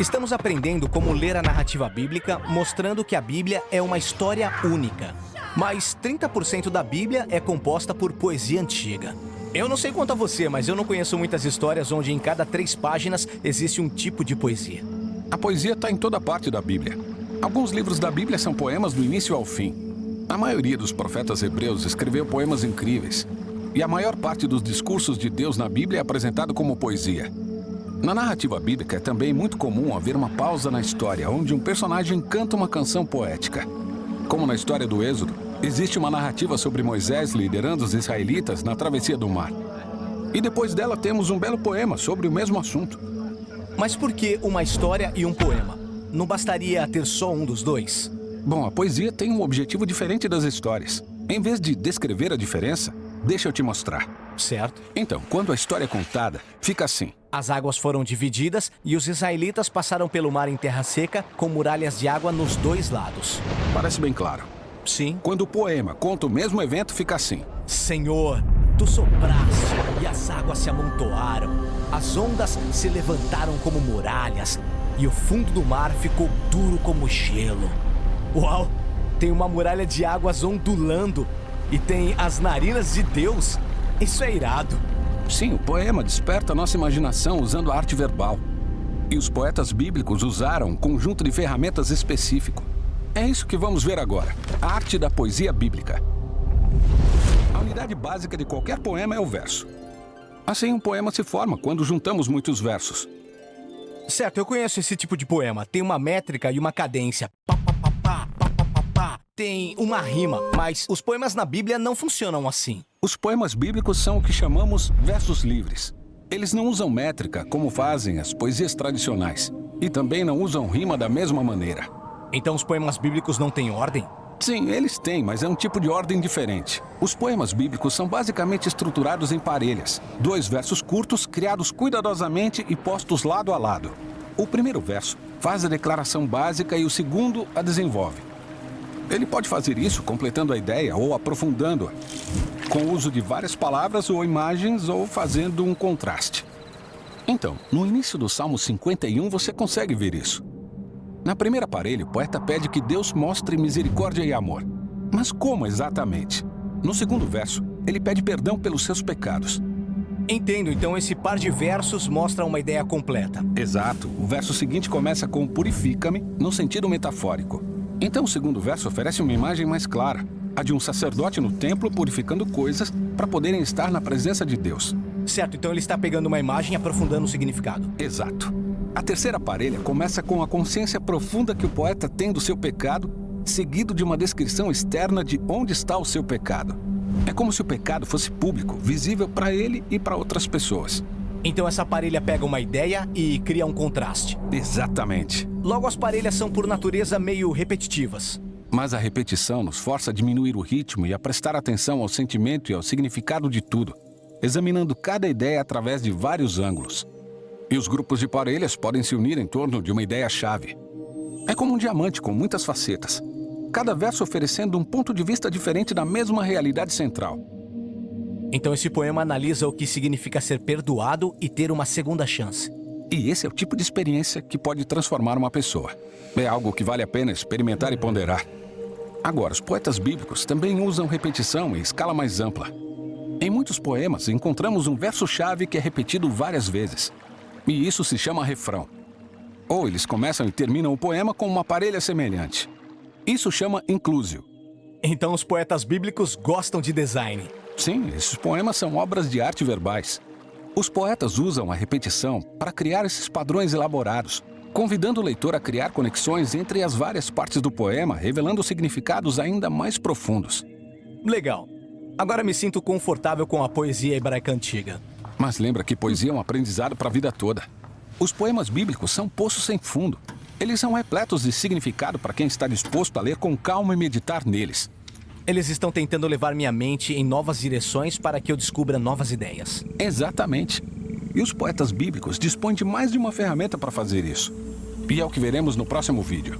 Estamos aprendendo como ler a narrativa bíblica, mostrando que a Bíblia é uma história única. Mas 30% da Bíblia é composta por poesia antiga. Eu não sei quanto a você, mas eu não conheço muitas histórias onde em cada 3 páginas existe um tipo de poesia. A poesia está em toda parte da Bíblia. Alguns livros da Bíblia são poemas do início ao fim. A maioria dos profetas hebreus escreveu poemas incríveis. E a maior parte dos discursos de Deus na Bíblia é apresentado como poesia. Na narrativa bíblica é também muito comum haver uma pausa na história, onde um personagem canta uma canção poética. Como na história do Êxodo, existe uma narrativa sobre Moisés liderando os israelitas na travessia do mar. E depois dela temos um belo poema sobre o mesmo assunto. Mas por que uma história e um poema? Não bastaria ter só um dos dois? Bom, a poesia tem um objetivo diferente das histórias. Em vez de descrever a diferença, deixa eu te mostrar. Certo. Então, quando a história é contada, fica assim. As águas foram divididas e os israelitas passaram pelo mar em terra seca com muralhas de água nos 2 lados. Parece bem claro. Sim. Quando o poema conta o mesmo evento, fica assim. Senhor, tu sopraste e as águas se amontoaram. As ondas se levantaram como muralhas e o fundo do mar ficou duro como gelo. Uau! Tem uma muralha de águas ondulando e tem as narinas de Deus. Isso é irado. Sim, o poema desperta nossa imaginação usando a arte verbal. E os poetas bíblicos usaram um conjunto de ferramentas específico. É isso que vamos ver agora, a arte da poesia bíblica. A unidade básica de qualquer poema é o verso. Assim, um poema se forma quando juntamos muitos versos. Certo, eu conheço esse tipo de poema. Tem uma métrica e uma cadência. Pá, pá, pá, pá, pá, pá, pá, pá. Tem uma rima, mas os poemas na Bíblia não funcionam assim. Os poemas bíblicos são o que chamamos versos livres. Eles não usam métrica como fazem as poesias tradicionais. E também não usam rima da mesma maneira. Então os poemas bíblicos não têm ordem? Sim, eles têm, mas é um tipo de ordem diferente. Os poemas bíblicos são basicamente estruturados em parelhas. 2 versos curtos, criados cuidadosamente e postos lado a lado. O primeiro verso faz a declaração básica e o segundo a desenvolve. Ele pode fazer isso completando a ideia ou aprofundando-a, com o uso de várias palavras ou imagens ou fazendo um contraste. Então, no início do Salmo 51 você consegue ver isso. Na primeira parelha, o poeta pede que Deus mostre misericórdia e amor. Mas como exatamente? No segundo verso, ele pede perdão pelos seus pecados. Entendo, então esse par de versos mostra uma ideia completa. Exato. O verso seguinte começa com purifica-me, no sentido metafórico. Então o segundo verso oferece uma imagem mais clara, a de um sacerdote no templo purificando coisas para poderem estar na presença de Deus. Certo, então ele está pegando uma imagem e aprofundando o significado. Exato. A terceira parelha começa com a consciência profunda que o poeta tem do seu pecado, seguido de uma descrição externa de onde está o seu pecado. É como se o pecado fosse público, visível para ele e para outras pessoas. Então essa parelha pega uma ideia e cria um contraste. Exatamente. Logo, as parelhas são por natureza meio repetitivas. Mas a repetição nos força a diminuir o ritmo e a prestar atenção ao sentimento e ao significado de tudo, examinando cada ideia através de vários ângulos. E os grupos de parelhas podem se unir em torno de uma ideia-chave. É como um diamante com muitas facetas, cada verso oferecendo um ponto de vista diferente da mesma realidade central. Então esse poema analisa o que significa ser perdoado e ter uma segunda chance. E esse é o tipo de experiência que pode transformar uma pessoa. É algo que vale a pena experimentar e ponderar. Agora, os poetas bíblicos também usam repetição em escala mais ampla. Em muitos poemas, encontramos um verso-chave que é repetido várias vezes. E isso se chama refrão. Ou eles começam e terminam o poema com uma parelha semelhante. Isso chama inclusio. Então os poetas bíblicos gostam de design. Sim, esses poemas são obras de arte verbais. Os poetas usam a repetição para criar esses padrões elaborados, convidando o leitor a criar conexões entre as várias partes do poema, revelando significados ainda mais profundos. Legal. Agora me sinto confortável com a poesia hebraica antiga. Mas lembra que poesia é um aprendizado para a vida toda. Os poemas bíblicos são poços sem fundo. Eles são repletos de significado para quem está disposto a ler com calma e meditar neles. Eles estão tentando levar minha mente em novas direções para que eu descubra novas ideias. Exatamente. E os poetas bíblicos dispõem de mais de uma ferramenta para fazer isso. E é o que veremos no próximo vídeo.